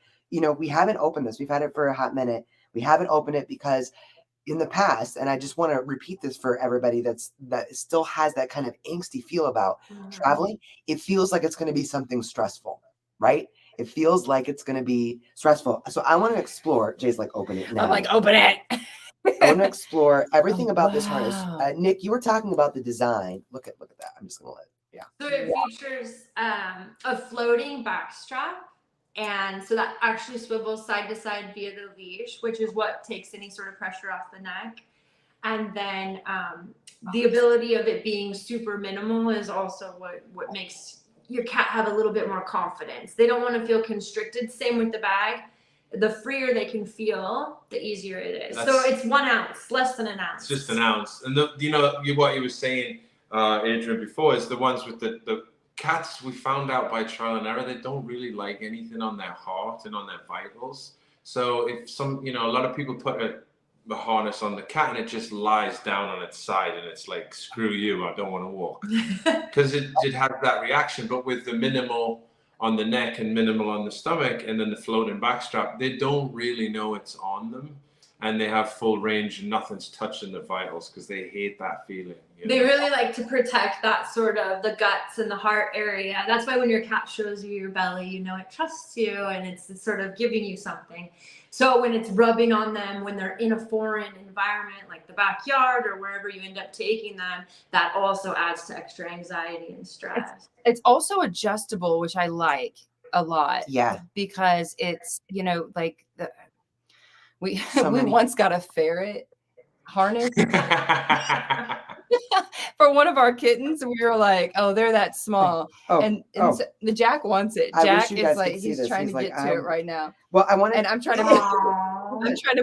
We haven't opened this. We've had it for a hot minute. We haven't opened it because in the past, and I just want to repeat this for everybody that still has that kind of angsty feel about traveling, it feels like it's going to be something stressful, right? It feels like it's going to be stressful. So I want to explore. Jay's like, open it now. I'm like, open it. I want to explore everything about this harness. Nick, you were talking about the design. Look at that. I'm just going to So it features a floating back strap. And so that actually swivels side to side via the leash, which is what takes any sort of pressure off the neck. And then the ability of it being super minimal is also what makes your cat have a little bit more confidence. They don't want to feel constricted. Same with the bag. The freer they can feel, the easier it is. So it's 1 ounce, less than an ounce. It's just an ounce. And what you were saying, Adrian, before is the ones with the cats, we found out by trial and error, they don't really like anything on their heart and on their vitals. So if a lot of people put a harness on the cat and it just lies down on its side and it's like, screw you, I don't want to walk. Because it had that reaction. But with the minimal on the neck and minimal on the stomach, and then the floating backstrap, they don't really know it's on them, and they have full range and nothing's touching the vitals because they hate that feeling. They really like to protect that sort of the guts and the heart area. That's why when your cat shows you your belly, you know it trusts you and it's sort of giving you something. So when it's rubbing on them, when they're in a foreign environment like the backyard or wherever you end up taking them, that also adds to extra anxiety and stress. It's also adjustable, which I like a lot. Yeah. Because it's, you know, like we So we many- once got a ferret harness for one of our kittens. We were like, oh, they're that small. And so the Jack wants it. I wish Jack you is guys like, could see he's this. trying He's to like, get to it right now. Well, I want to. And I'm trying to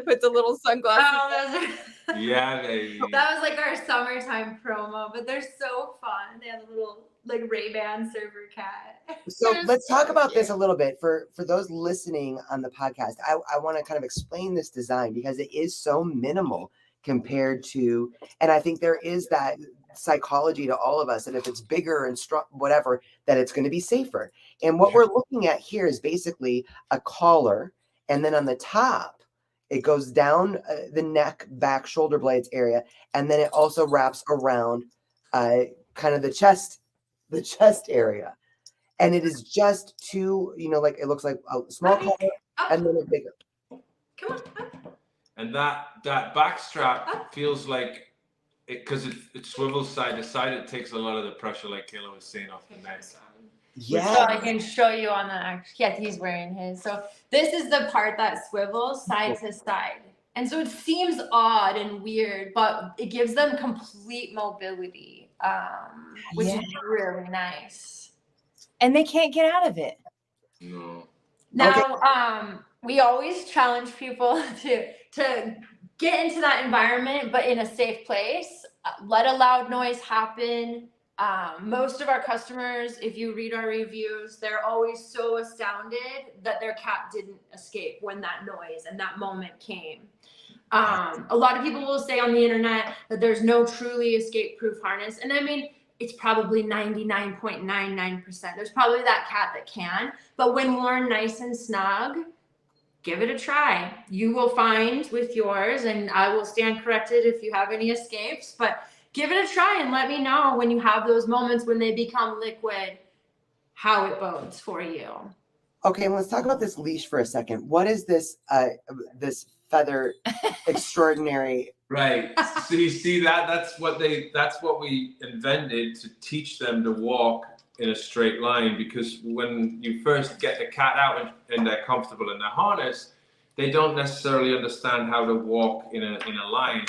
put the little sunglasses. Yeah, baby. That was like our summertime promo, but they're so fun. They have a little like Ray-Ban SurferCat. So let's talk about this a little bit for those listening on the podcast. I want to kind of explain this design because it is so minimal compared to, and I think there is that psychology to all of us that if it's bigger and strong, whatever, that it's going to be safer. And what we're looking at here is basically a collar, and then on the top, it goes down the neck, back, shoulder blades area, and then it also wraps around kind of the chest area. And it is just two, you know, like it looks like a small collar and then a bigger. Come on. And that back strap feels like it, because it swivels side to side, it takes a lot of the pressure, like Kayla was saying, off the neck. Yeah. So I can show you on the actual. Yeah, he's wearing his. So this is the part that swivels side to side. And so it seems odd and weird, but it gives them complete mobility, which is really nice. And they can't get out of it. No. Now, we always challenge people to get into that environment, but in a safe place. Let a loud noise happen. Most of our customers, if you read our reviews, they're always so astounded that their cat didn't escape when that noise and that moment came. A lot of people will say on the internet that there's no truly escape-proof harness. And I mean, it's probably 99.99%. There's probably that cat that can. But when worn nice and snug, give it a try. You will find with yours, and I will stand corrected if you have any escapes, but give it a try and let me know when you have those moments when they become liquid, how it bodes for you. Okay, let's talk about this leash for a second. What is this this feather extraordinary? Right. So you see that's what we invented to teach them to walk in a straight line, because when you first get the cat out and they're comfortable in their harness, they don't necessarily understand how to walk in a line.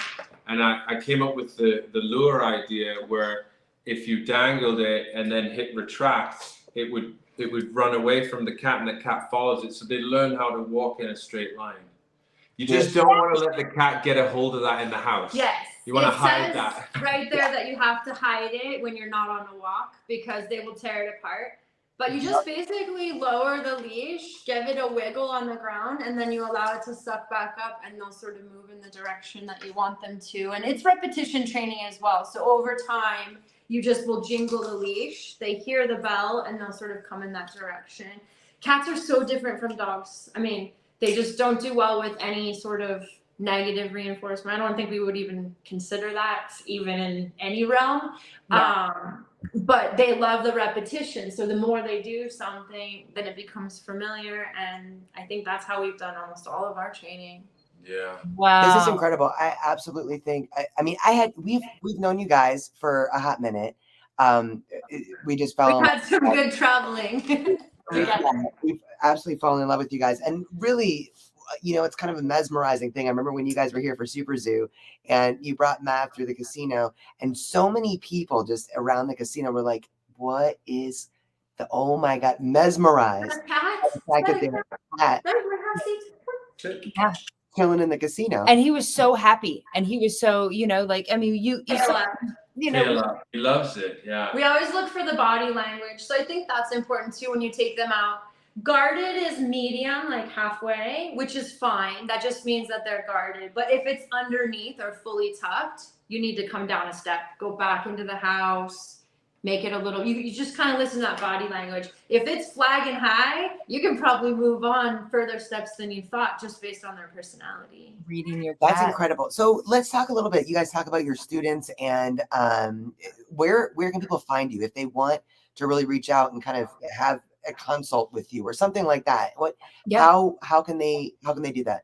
And I came up with the lure idea where if you dangled it and then hit retract, it would run away from the cat and the cat follows it. So they learn how to walk in a straight line. You just don't want to let the cat get a hold of that in the house. Yes. You want to hide says that. right there that you have to hide it when you're not on a walk because they will tear it apart. But you just basically lower the leash, give it a wiggle on the ground, and then you allow it to suck back up, and they'll sort of move in the direction that you want them to. And it's repetition training as well. So over time, you just will jingle the leash. They hear the bell, and they'll sort of come in that direction. Cats are so different from dogs. I mean, they just don't do well with any sort of negative reinforcement. I don't think we would even consider that even in any realm. Yeah. But they love the repetition. So the more they do something, then it becomes familiar. And I think that's how we've done almost all of our training. Yeah. Wow. This is incredible. I absolutely think, we've known you guys for a hot minute. We just fell. We've had some good traveling. We've absolutely fallen in love with you guys. And really, you know, it's kind of a mesmerizing thing. I remember when you guys were here for Super Zoo and you brought Mav through the casino, and so many people just around the casino were like, what is oh my God, mesmerized. Yeah. Chilling in the casino. And he was so happy. And he was so, you know, like, I mean, you know, he loves it. Yeah. We always look for the body language. So I think that's important too when you take them out. Guarded is medium, like halfway, which is fine. That just means that they're guarded. But if it's underneath or fully tucked, you need to come down a step, go back into the house, make it a little, you just kind of listen to that body language. If it's flagging high, you can probably move on further steps than you thought just based on their personality. Reading your That's cat. incredible. So let's talk a little bit. You guys talk about your students and where can people find you if they want to really reach out and kind of have a consult with you or something like that? How can they do that?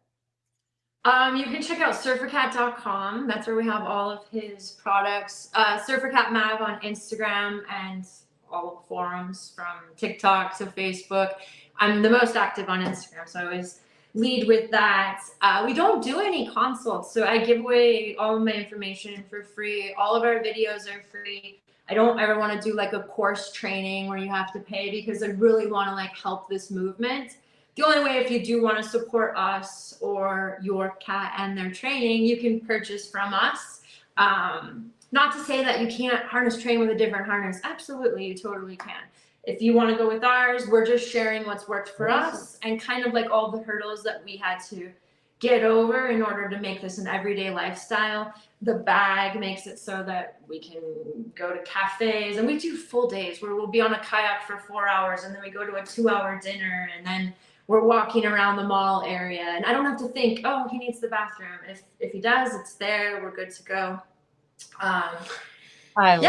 You can check out SurferCat.com. That's where we have all of his products. SurferCat Mav on Instagram and all the forums from TikTok to Facebook. I'm the most active on Instagram, so I always lead with that. We don't do any consults, so I give away all of my information for free. All of our videos are free. I don't ever want to do like a course training where you have to pay, because I really want to like help this movement. The only way, if you do want to support us or your cat and their training, you can purchase from us. Not to say that you can't harness train with a different harness. Absolutely, you totally can. If you want to go with ours, we're just sharing what's worked for us and kind of like all the hurdles that we had to get over in order to make this an everyday lifestyle. The bag makes it so that we can go to cafes, and we do full days where we'll be on a kayak for 4 hours, and then we go to a 2-hour dinner, and then we're walking around the mall area, and I don't have to think, oh, he needs the bathroom. If he does, it's there. We're good to go. So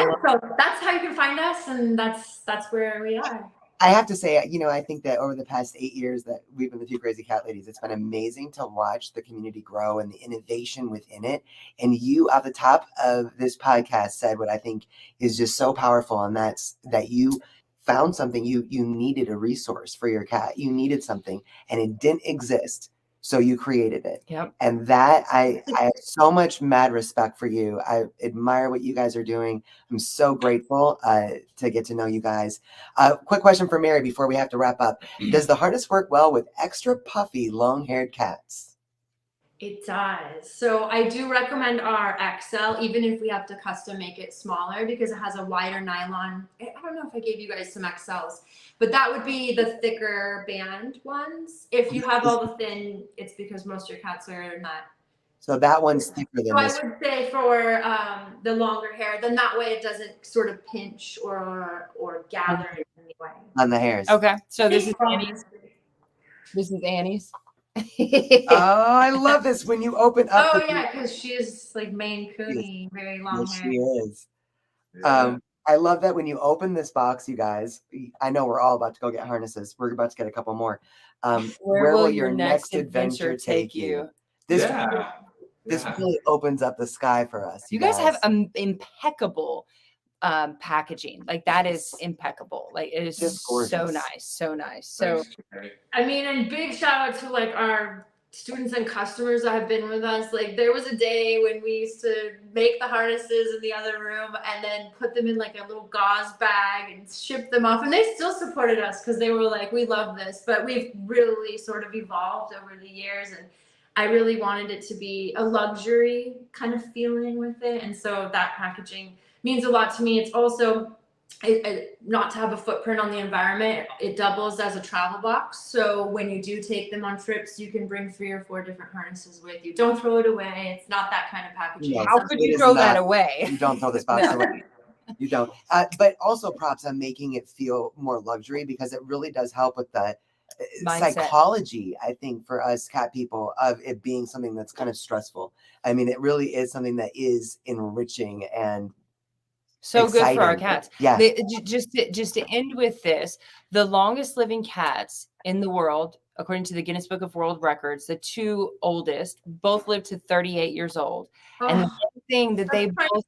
that's how you can find us, and that's where we are. I have to say, I think that over the past 8 years that we've been the Two Crazy Cat Ladies, it's been amazing to watch the community grow and the innovation within it. And you, at the top of this podcast, said what I think is just so powerful, and that's that you found something. You needed a resource for your cat. You needed something, and it didn't exist. So you created it. Yep. And that I have so much mad respect for you. I admire what you guys are doing. I'm so grateful to get to know you guys. Quick question for Mary before we have to wrap up. Does the harness work well with extra puffy, long-haired cats? It does. So I do recommend our XL, even if we have to custom make it smaller, because it has a wider nylon. I don't know if I gave you guys some XLs, but that would be the thicker band ones. If you have all the thin, it's because most of your cats are not. So that one's thicker than this. I would say for the longer hair, then that way it doesn't sort of pinch or gather in any way. On the hairs. Okay. So this is Annie's. This is Annie's. Oh, I love this when you open up. Oh yeah, because she is like Maine Cooney, very long hair. She is. I love that when you open this box, you guys. I know we're all about to go get harnesses. We're about to get a couple more. Where will your next adventure take you? This really opens up the sky for us. You guys have impeccable packaging. Like that is impeccable. Like it is just so nice, so nice. So I mean, and big shout out to like our students and customers that have been with us. Like there was a day when we used to make the harnesses in the other room and then put them in like a little gauze bag and ship them off, and they still supported us because they were like, we love this. But we've really sort of evolved over the years, and I really wanted it to be a luxury kind of feeling with it, and so that packaging means a lot to me. It's also not to have a footprint on the environment. It doubles as a travel box. So when you do take them on trips, you can bring 3 or 4 different harnesses with you. Don't throw it away. It's not that kind of packaging. No, how could you throw that away? You don't throw this box away. You don't. But also props on making it feel more luxury, because it really does help with the mindset. Psychology, I think, for us cat people, of it being something that's kind of stressful. I mean, it really is something that is enriching and so exciting. Good for our cats. Yeah. Just to end with this, the longest living cats in the world, according to the Guinness Book of World Records, the 2 oldest both lived to 38 years old. And the one thing that they both,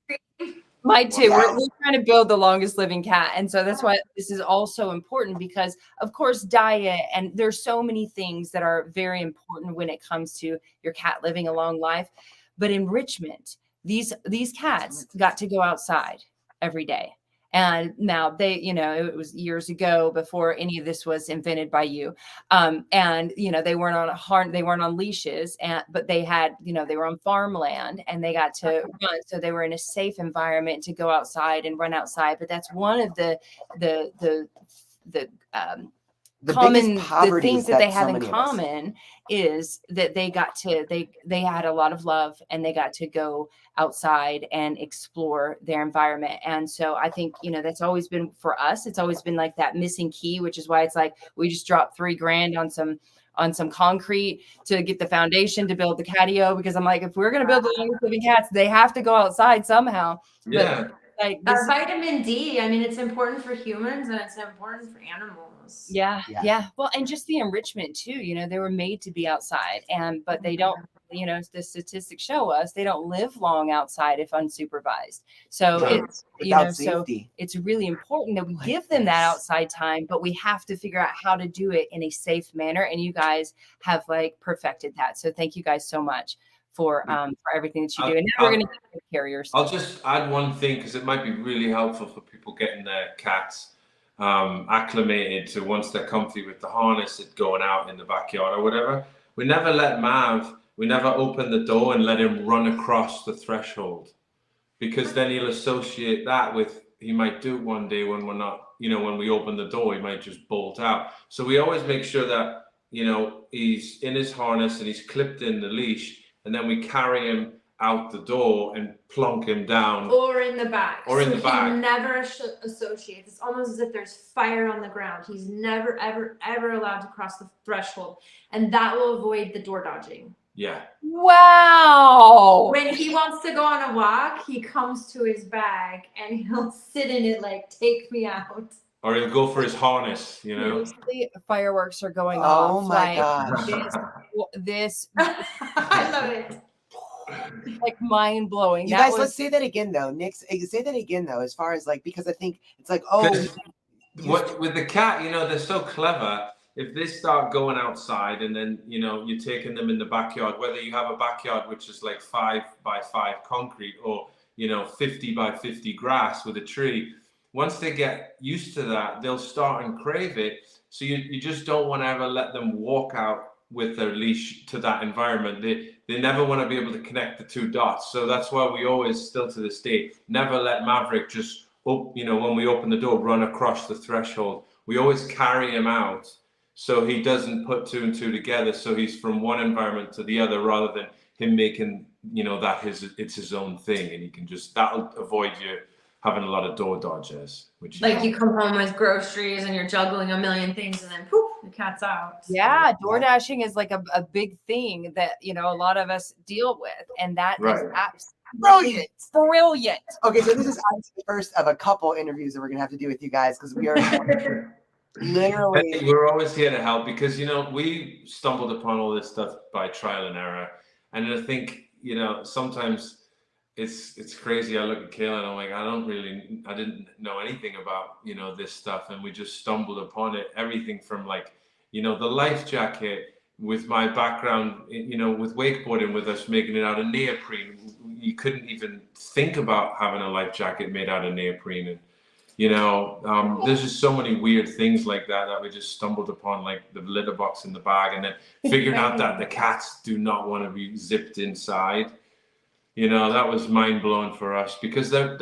mine too, we're trying to build the longest living cat. And so that's why this is also important, because of course diet, and there's so many things that are very important when it comes to your cat living a long life. But enrichment, these cats got to go outside every day. And now they, it was years ago before any of this was invented by you. And, they weren't on they weren't on leashes, but they had, they were on farmland, and they got to run. So they were in a safe environment to go outside and run outside. But that's one of the the common biggest poverty things is that they that have so in many of us. common is that they had a lot of love, and they got to go outside and explore their environment. And so I think, you know, that's always been for us, it's always been like that missing key, which is why it's like we just dropped $3,000 on some concrete to get the foundation to build the catio, because I'm like, if we're going to build the longest living cats, they have to go outside somehow. Yeah. But like Our this, vitamin D, I mean, it's important for humans and it's important for animals. yeah. Well, and just the enrichment too, you know, they were made to be outside, but they don't, you know, the statistics show us they don't live long outside if unsupervised. So No. it's, you Without know, so safety. it's really important that we Like give them that this. outside time, but we have to figure out how to do it in a safe manner. And you guys have like perfected that. So thank you guys so much for everything that you do. And now we're going to get to the carriers. I'll just add one thing, because it might be really helpful for people getting their cats acclimated to, once they're comfy with the harness, it going out in the backyard or whatever. We never open the door and let him run across the threshold, because then he'll associate that with, he might do it one day when we're not, you know, when we open the door, he might just bolt out. So we always make sure that, you know, he's in his harness and he's clipped in the leash, and then we carry him out the door and plonk him down. Or in the back. Or in the back. He never associates. It's almost as if there's fire on the ground. He's never, ever, ever allowed to cross the threshold. And that will avoid the door dodging. Yeah. Wow. When he wants to go on a walk, he comes to his bag and he'll sit in it like, take me out. Or he'll go for his harness, you know. Seriously, fireworks are going off. Oh my like, gosh. This I love it. like mind blowing. You guys, let's say that again though. Nick, say that again though, as far as like, because I think it's like, What with the cat, you know, they're so clever. If they start going outside and then, you know, you're taking them in the backyard, whether you have a backyard which is like 5 by 5 concrete, or, you know, 50 by 50 grass with a tree, once they get used to that, they'll start and crave it. So you just don't want to ever let them walk out with their leash to that environment. They never want to be able to connect the two dots. So that's why we always, still to this day, never let Maverick just, you know, when we open the door, run across the threshold. We always carry him out so he doesn't put 2 and 2 together. So he's from one environment to the other, rather than him making, you know, that it's his own thing, and he can just, that'll avoid you having a lot of door dodgers. Which Like you come home with groceries and you're juggling a million things and then poof, the cat's out. Yeah, door dashing is like a big thing that, you know, a lot of us deal with, and that is absolutely brilliant. Okay, so this is the first of a couple interviews that we're gonna have to do with you guys, because we are literally. Hey, we're always here to help, because, you know, we stumbled upon all this stuff by trial and error, and I think, you know, sometimes it's crazy. I look at Kayla and I'm like, I didn't know anything about, you know, this stuff, and we just stumbled upon it. Everything from, like, you know, the life jacket, with my background, you know, with wakeboarding, with us making it out of neoprene, you couldn't even think about having a life jacket made out of neoprene. And, you know, there's just so many weird things like that we just stumbled upon, like the litter box in the bag, and then figuring out that the cats do not want to be zipped inside. You know, that was mind blowing for us, because they're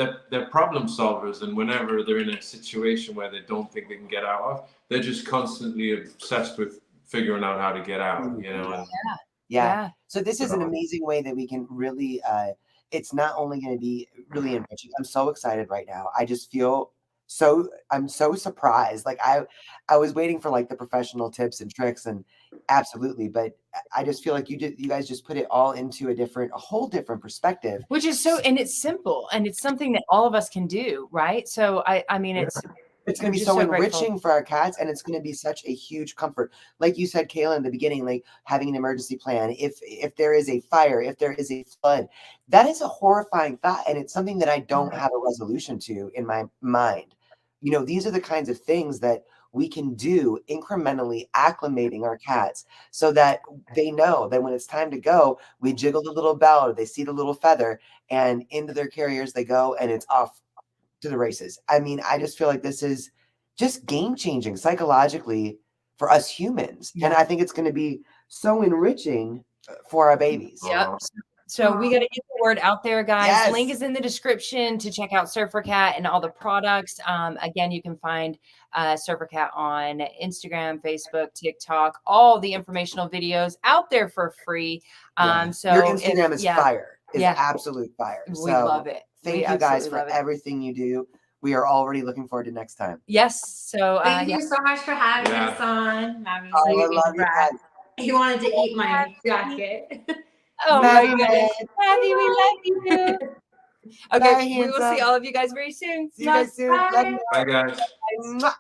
problem solvers, and whenever they're in a situation where they don't think they can get out of, they're just constantly obsessed with figuring out how to get out. You know. Yeah. So this is an amazing way that we can really. It's not only going to be really enriching. I'm so excited right now. I just feel I'm so surprised. Like I was waiting for like the professional tips and tricks, and absolutely, but I just feel like you guys just put it all into a whole different perspective, which is and it's simple, and it's something that all of us can do, right? So I mean, it's going to be so enriching for our cats, and it's going to be such a huge comfort. Like you said, Kayla, in the beginning, like having an emergency plan if there is a fire, if there is a flood, that is a horrifying thought, and it's something that I don't have a resolution to in my mind. You know, these are the kinds of things that we can do, incrementally acclimating our cats so that they know that when it's time to go, we jiggle the little bell, or they see the little feather, and into their carriers they go, and it's off to the races. I mean, I just feel like this is just game changing psychologically for us humans. Yeah. And I think it's going to be so enriching for our babies. Yep. So we got to get the word out there, guys. Yes. Link is in the description to check out SurferCat and all the products. Again, you can find SurferCat on Instagram, Facebook, TikTok, all the informational videos out there for free. So your Instagram is fire. Is absolute fire. We love it. Thank you guys for everything you do. We are already looking forward to next time. Yes. So thank you so much for having us on. I love you guys. He wanted to eat my jacket. Oh my goodness. Mavi, we love you. Okay, we will see all of you guys very soon. See you guys soon. Bye. Bye, guys. Bye.